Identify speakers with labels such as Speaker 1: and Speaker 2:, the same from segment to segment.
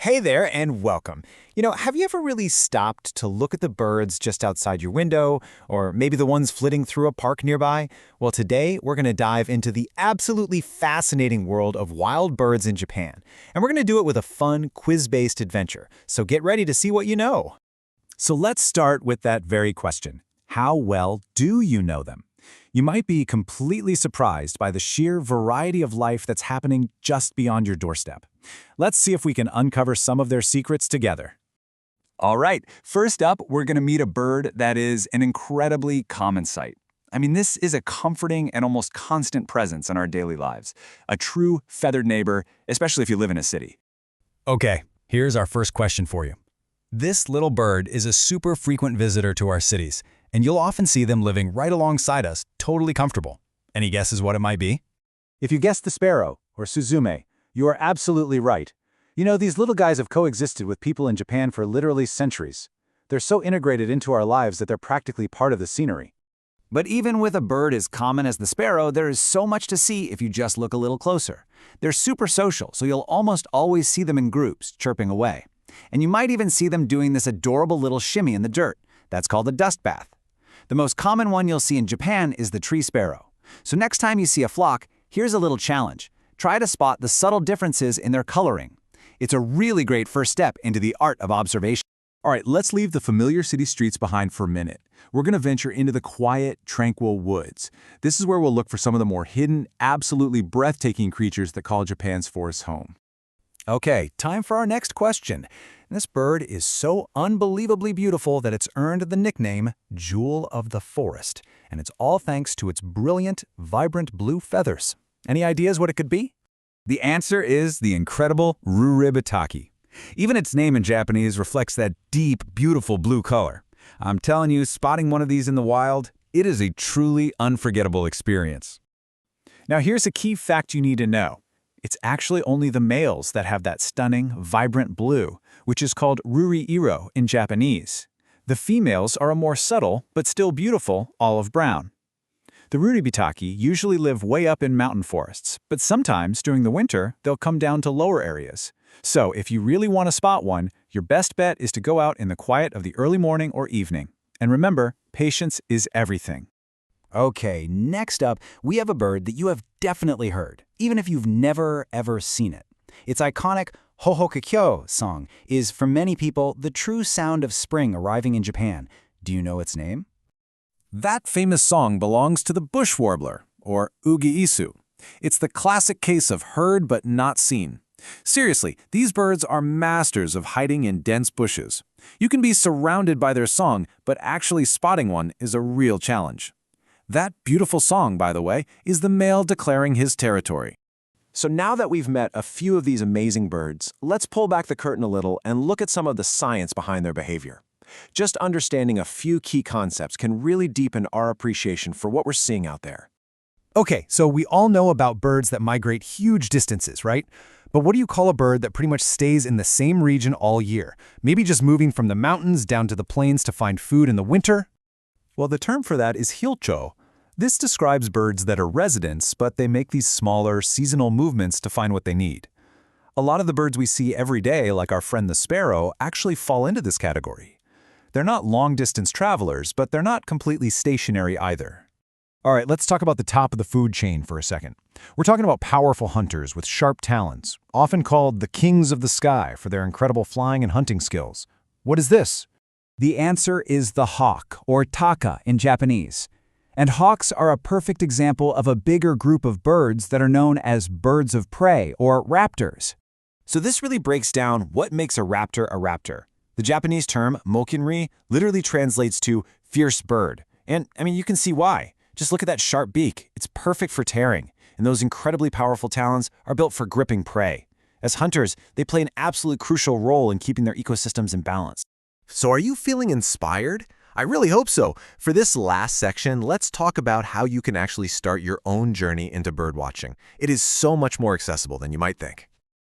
Speaker 1: Hey there and welcome. Have you ever really stopped to look at the birds just outside your window, or maybe the ones flitting through a park nearby? Well, today we're going to dive into the absolutely fascinating world of wild birds in Japan. And we're going to do it with a fun, quiz-based adventure. So get ready to see what you know. So let's start with that very question. How well do you know them? You might be completely surprised by the sheer variety of life that's happening just beyond your doorstep. Let's see if we can uncover some of their secrets together.
Speaker 2: All right, first up, we're going to meet a bird that is an incredibly common sight. This is a comforting and almost constant presence in our daily lives. A true feathered neighbor, especially if you live in a city.
Speaker 3: Okay, here's our first question for you. This little bird is a super frequent visitor to our cities, and you'll often see them living right alongside us, totally comfortable. Any guesses what it might be?
Speaker 1: If you guessed the sparrow, or suzume, you are absolutely right. These little guys have coexisted with people in Japan for literally centuries. They're so integrated into our lives that they're practically part of the scenery.
Speaker 2: But even with a bird as common as the sparrow, there is so much to see if you just look a little closer. They're super social, so you'll almost always see them in groups, chirping away. And you might even see them doing this adorable little shimmy in the dirt. That's called a dust bath. The most common one you'll see in Japan is the tree sparrow. So next time you see a flock, here's a little challenge. Try to spot the subtle differences in their coloring. It's a really great first step into the art of observation.
Speaker 4: All right, let's leave the familiar city streets behind for a minute. We're going to venture into the quiet, tranquil woods. This is where we'll look for some of the more hidden, absolutely breathtaking creatures that call Japan's forests home.
Speaker 3: Okay, time for our next question. This bird is so unbelievably beautiful that it's earned the nickname Jewel of the Forest, and it's all thanks to its brilliant, vibrant blue feathers. Any ideas what it could be?
Speaker 2: The answer is the incredible ruribitaki. Even its name in Japanese reflects that deep, beautiful blue color. I'm telling you, spotting one of these in the wild, it is a truly unforgettable experience.
Speaker 1: Now here's a key fact you need to know. It's actually only the males that have that stunning, vibrant blue, which is called ruri-iro in Japanese. The females are a more subtle, but still beautiful, olive brown. The ruribitaki usually live way up in mountain forests, but sometimes during the winter, they'll come down to lower areas. So if you really want to spot one, your best bet is to go out in the quiet of the early morning or evening. And remember, patience is everything.
Speaker 3: Okay, next up, we have a bird that you have definitely heard, even if you've never, ever seen it. Its iconic Hohokakyo song is, for many people, the true sound of spring arriving in Japan. Do you know its name?
Speaker 4: That famous song belongs to the bush warbler, or ugi-isu. It's the classic case of heard but not seen. Seriously, these birds are masters of hiding in dense bushes. You can be surrounded by their song, but actually spotting one is a real challenge. That beautiful song, by the way, is the male declaring his territory.
Speaker 5: So now that we've met a few of these amazing birds, let's pull back the curtain a little and look at some of the science behind their behavior. Just understanding a few key concepts can really deepen our appreciation for what we're seeing out there.
Speaker 3: Okay, so we all know about birds that migrate huge distances, right? But what do you call a bird that pretty much stays in the same region all year? Maybe just moving from the mountains down to the plains to find food in the winter?
Speaker 4: Well, the term for that is hilcho. This describes birds that are residents, but they make these smaller, seasonal movements to find what they need. A lot of the birds we see every day, like our friend the sparrow, actually fall into this category. They're not long-distance travelers, but they're not completely stationary either.
Speaker 3: All right, let's talk about the top of the food chain for a second. We're talking about powerful hunters with sharp talons, often called the kings of the sky for their incredible flying and hunting skills. What is this?
Speaker 6: The answer is the hawk, or taka in Japanese. And hawks are a perfect example of a bigger group of birds that are known as birds of prey, or raptors.
Speaker 5: So this really breaks down what makes a raptor a raptor. The Japanese term mokinri literally translates to fierce bird. And you can see why. Just look at that sharp beak. It's perfect for tearing. And those incredibly powerful talons are built for gripping prey. As hunters, they play an absolute crucial role in keeping their ecosystems in balance.
Speaker 7: So are you feeling inspired? I really hope so. For this last section, let's talk about how you can actually start your own journey into birdwatching. It is so much more accessible than you might think.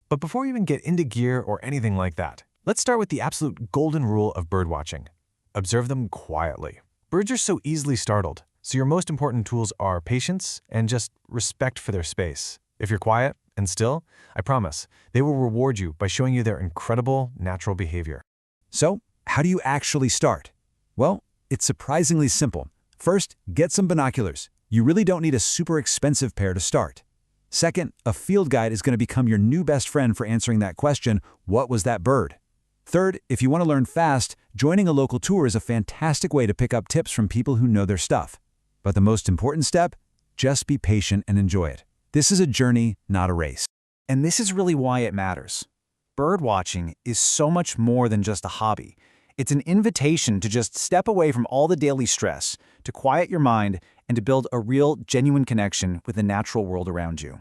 Speaker 4: But before we even get into gear or anything like that, let's start with the absolute golden rule of birdwatching. Observe them quietly. Birds are so easily startled, so your most important tools are patience and just respect for their space. If you're quiet,
Speaker 5: And still, I promise, they will reward you by showing you their incredible natural behavior.
Speaker 6: So, how do you actually start? Well, it's surprisingly simple. First, get some binoculars. You really don't need a super expensive pair to start. Second, a field guide is going to become your new best friend for answering that question, what was that bird? Third, if you want to learn fast, joining a local tour is a fantastic way to pick up tips from people who know their stuff. But the most important step? Just be patient and enjoy it. This is a journey, not a race.
Speaker 2: And this is really why it matters. Birdwatching is so much more than just a hobby. It's an invitation to just step away from all the daily stress, to quiet your mind, and to build a real, genuine connection with the natural world around you.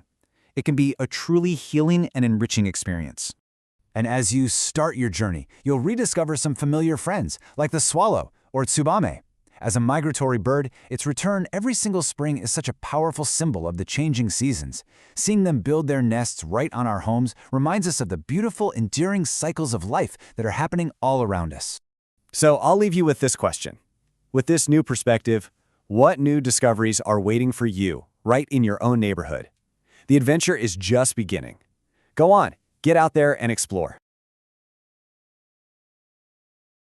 Speaker 2: It can be a truly healing and enriching experience.
Speaker 3: And as you start your journey, you'll rediscover some familiar friends, like the swallow or tsubame. As a migratory bird, its return every single spring is such a powerful symbol of the changing seasons. Seeing them build their nests right on our homes reminds us of the beautiful, enduring cycles of life that are happening all around us.
Speaker 1: So I'll leave you with this question. With this new perspective, what new discoveries are waiting for you right in your own neighborhood? The adventure is just beginning. Go on, get out there and explore.